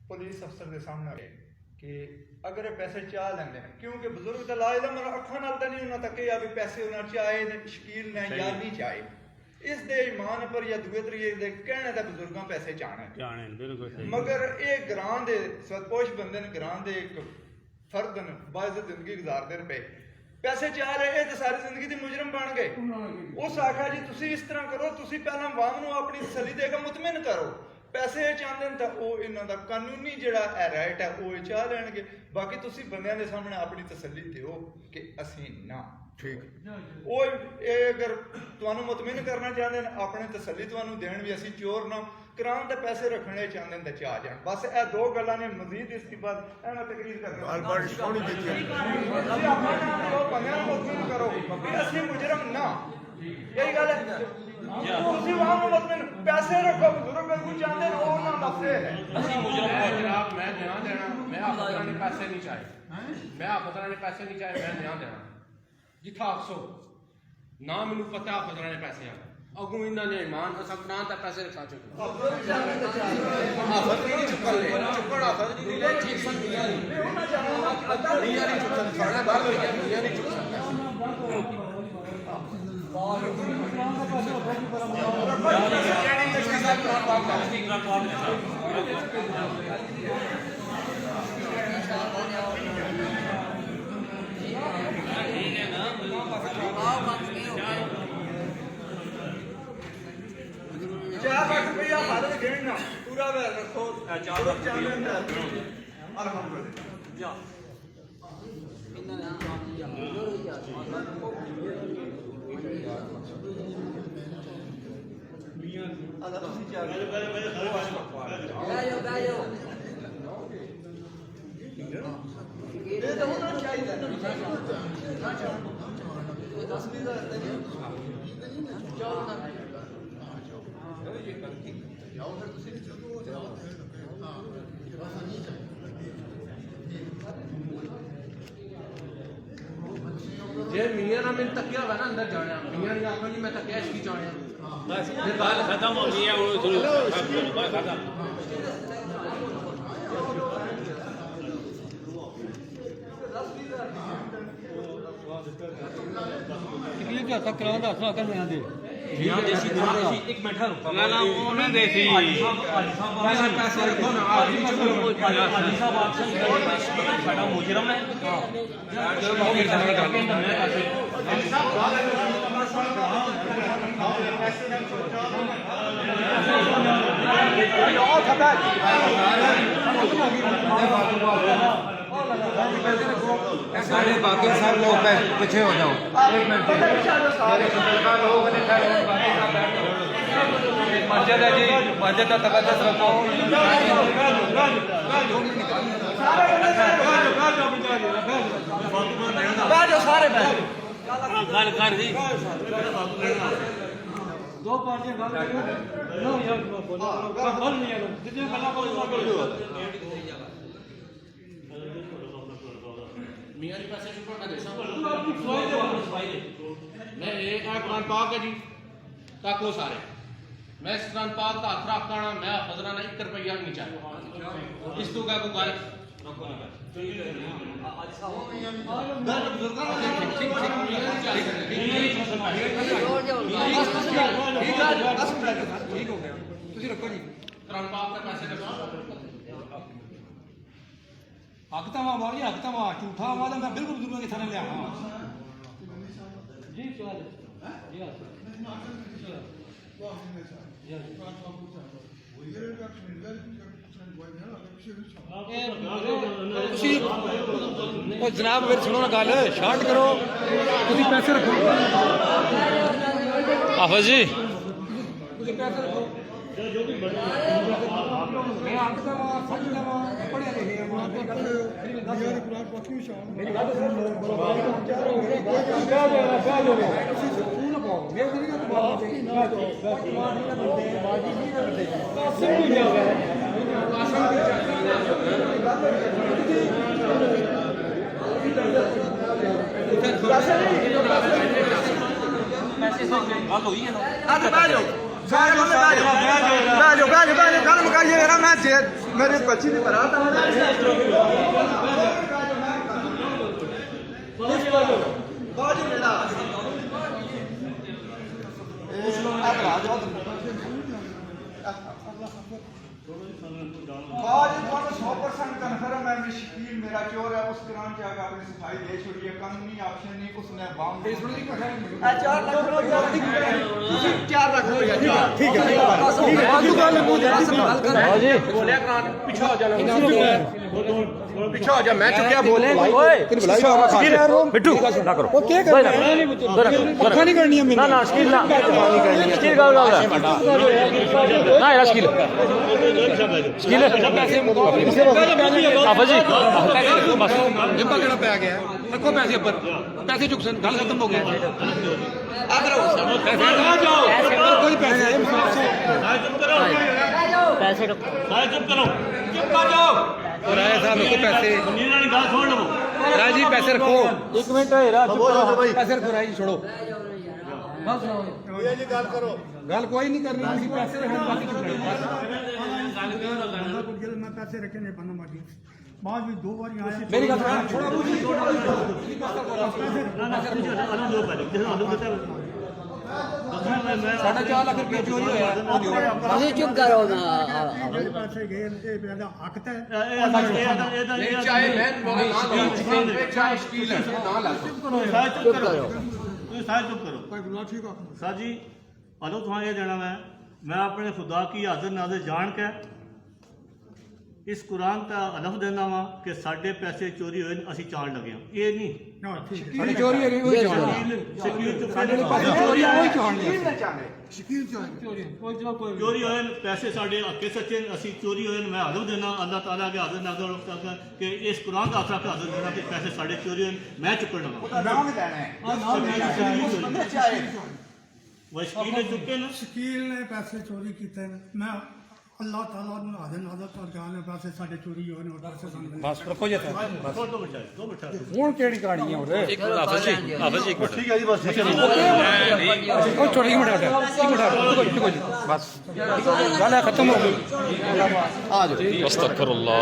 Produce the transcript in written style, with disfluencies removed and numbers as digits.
police अफसर के सामने आए कि अगर ये पैसे चाह लेंगे क्योंकि बुजुर्ग तो लाजदा मतलब अखा नाल तो नहीं उन्होंने तक भी पैसे उन्होंने चाहे ने शकील ने या नहीं चाहे इस दे ईमान पर या दूए तरीके दे कहने ते बुजुर्गों पैसे चाहने बिल्कुल मगर ये ग्रां दे सतपोश बंदे ने ग्रां दे एक फर्द ने बाइज्जत जिंदगी गुजारते रहे पैसे चाह रहे तो सारी जिंदगी के मुजरम बन गए उस आखा जी तुसी इस तरह करो तुसी पहला वाम नूं अपनी तसल्ली देकर मुतमिन करो पैसे चाहते हैं तो इन्हों का कानूनी जोड़ा राइट है वो चाह लैणगे बाकी तुसी बंदियां दे सामने अपनी तसल्ली दो कि असी ना ठीक वो अगर तुहानू मुतमिन करना चाहते हैं अपनी तसल्ली तुहानू देण भी असी चोर ना करान ते पैसे रखने चाहते हैं तो चाह जान बस ए दो गल्लां ने मजीद इसके बाद मैं तकरीर करके बंदियां नू मुतमिन करो कि असी मुजरम ना यही गल है तुसी वहां मुतमिन पैसे रखो बुजुर्ग बिल्कुल चाहते हैं और ना मसले है ਅਸੀਂ ਮੁਜਰਮ को जनाब मैं ध्यान देना मैं आप पता नहीं पैसे नहीं चाहे मैं आप पता नहीं पैसे नहीं चाहे मैं ध्यान देना जिथा आखसो ना मैनू पता आप पता नहीं पैसे आ अगू इन्होंने ईमान असा ना तो पैसे रखा चुके आफत नहीं चुकल ले चुकड़ आफत नहीं ले ठीक सन दुनिया नहीं चुकल खाना बाहर ले गया दुनिया नहीं चुक सकता ₹4 लाख हालत गिणना पूरा वे रखो 4 लाख अल्हम्दुलिल्लाह जे मियां ना मैंने तकिया हुआ ना अंदर जाने मियां ने आखो जी मैं तकिया इसकी जाने बस बात खत्म हो गई है वो शुरू बस खत्म तकलीफ क्या तक करांदा असला कर मैं दे यहाँ देसी एक मिनट ना ना वो नहीं देसी पैसे रखो ना आदमी चलो हाजी साहब आपसे साडा मुजरम है सारे बाकी सब लोग पीछे हो जाओ एक मिनट मस्जिद है जी मस्जिद का तकद्दुस रखो सारे गल कर जी दो पार्टियां गल करो नो यार बोलो बोल नहीं यार जितने गल्ला बोल दो मियां ने पैसे चुका का देसा फ्लोई दे वापस भाई मैं एक कुरान पाक है जी ताको सारे मैं इस कुरान पाक का हाथ रखता ना मैं हजरा ना 1 रुपया नहीं चाहिए इस तो का को गल ठीक हो गया ਤੁਸੀਂ ਰੱਖੋ ਜੀ कुरान पाक का पैसे रखो ਹੱਕ ਤਾਂ ਵਾ ਮਾਰੀ ਹੱਕ ਤਾਂ ਵਾ ਝੂਠਾ ਵਾਦਾ ਮੈਂ ਬਿਲਕੁਲ ਬਜ਼ੁਰਗਾਂ ਦੇ ਥਾਣੇ ਲਿਆਵਾਂ ਜੀ ਸਵਾਲ ਜੀ ਤੁਸੀਂ ਉਹ ਜਨਾਬ ਫਿਰ ਸੁਣੋ ਨਾ ਗੱਲ ਸ਼ਾਰਟ ਕਰੋ ਤੁਸੀਂ ਪੈਸੇ ਰੱਖੋ हाफिज जी ਤੁਸੀਂ ਪੈਸੇ ਰੱਖੋ जो भी मैं हक का वा समझदा वा पढ़िया लिखे मेरी कुरान पाकी शान मेरी बात सुन लो चार हो गए क्या हो गया ਤੁਸੀਂ ਸਕੂਲ ਨਾ ਪਾਓ ਮੇਰੇ ਦਿਲ का बात नहीं ना तो कुरान नहीं ना बोलते बाजी नहीं ना करते सब कुछ हो गया पैसे गल हुई है ना आज बैठ जाओ गल मुकाइए मेरा मैं मेरी बच्ची नहीं भरा था आज 100% कन्फर्म है शकील मेरा चोर है उस दुकान के आगे आपने सफाई दे छोड़ी है कानूनी ऑप्शन नहीं उसने बाम 4 लाख रुपया 4 लाख रुपया ठीक है बोलिया करान पीछे हो जाना पीछे हो जा मैं चुकिया बोले बिट्टू ना करो वो क्या कर रहा है पक्का नहीं करनी है ना स्किल ना स्किल का ना यार स्किल स्किल आफा जी बस जिम्मा केड़ा पे आ गया रखो पैसे ऊपर पैसे चुक सन गल खत्म हो गया कोई पैसे पैसे चुप करो राय साहब को पैसे राय जी पैसे रखो एक मिनट है राज पैसे रखो राय जी छोड़ो गल कोई नहीं करनी किसी पैसे रखने बाकी चुप मैं पैसे रखे नहीं बंदा मार दिया बाद में 2 बार आया मेरी गल छोड़ो साढ़े 4 लाख रुपया चोरी होया चुप करो ना पैसे गए ये मेरा हक है चाहे मैं चाहे शकील है ना ला चुप करो कोई बुला ठीक है सर जी अलो तुम ये देना मैं अपने खुदा की हाजिर नाज़िर जान के इस कुरान का अलफ देना वा कि साढ़े पैसे चोरी हुए असी चाल लगे ये नहीं ना ठीक है साड़ी चोरी है वही चाहन शकील साढ़े पैसे चोरी है वही चाहन शकील चाहिए चोरी हुए पैसे साढ़े हके सच्चे असी चोरी हुए मैं अलफ देना अल्लाह ताला के हाजिर नाज़िर कि इस कुरान का आसरा के हाजिर देना कि पैसे साढ़े चोरी हुए मैं चुकड़ लगा नाम देना है वह शकील ने चुके ना शकील ने पैसे चोरी किए मैं अल्लाह ताला ने हाजिर नाज़र कर जाने पैसे साढ़े चोरी होने और पैसे संग बस रखो जे दो मिनट ਹੁਣ ਕਿਹੜੀ ਕਹਾਣੀ ਹੈ ਉਹਦੇ एक मिनट ठीक है जी बस ਉਹ ਛੋੜ ਇੱਕ ਮਿੰਟ रुको जी बस ਗੱਲ ਖਤਮ ਹੋ ਗਈ अस्तगफिरुल्लाह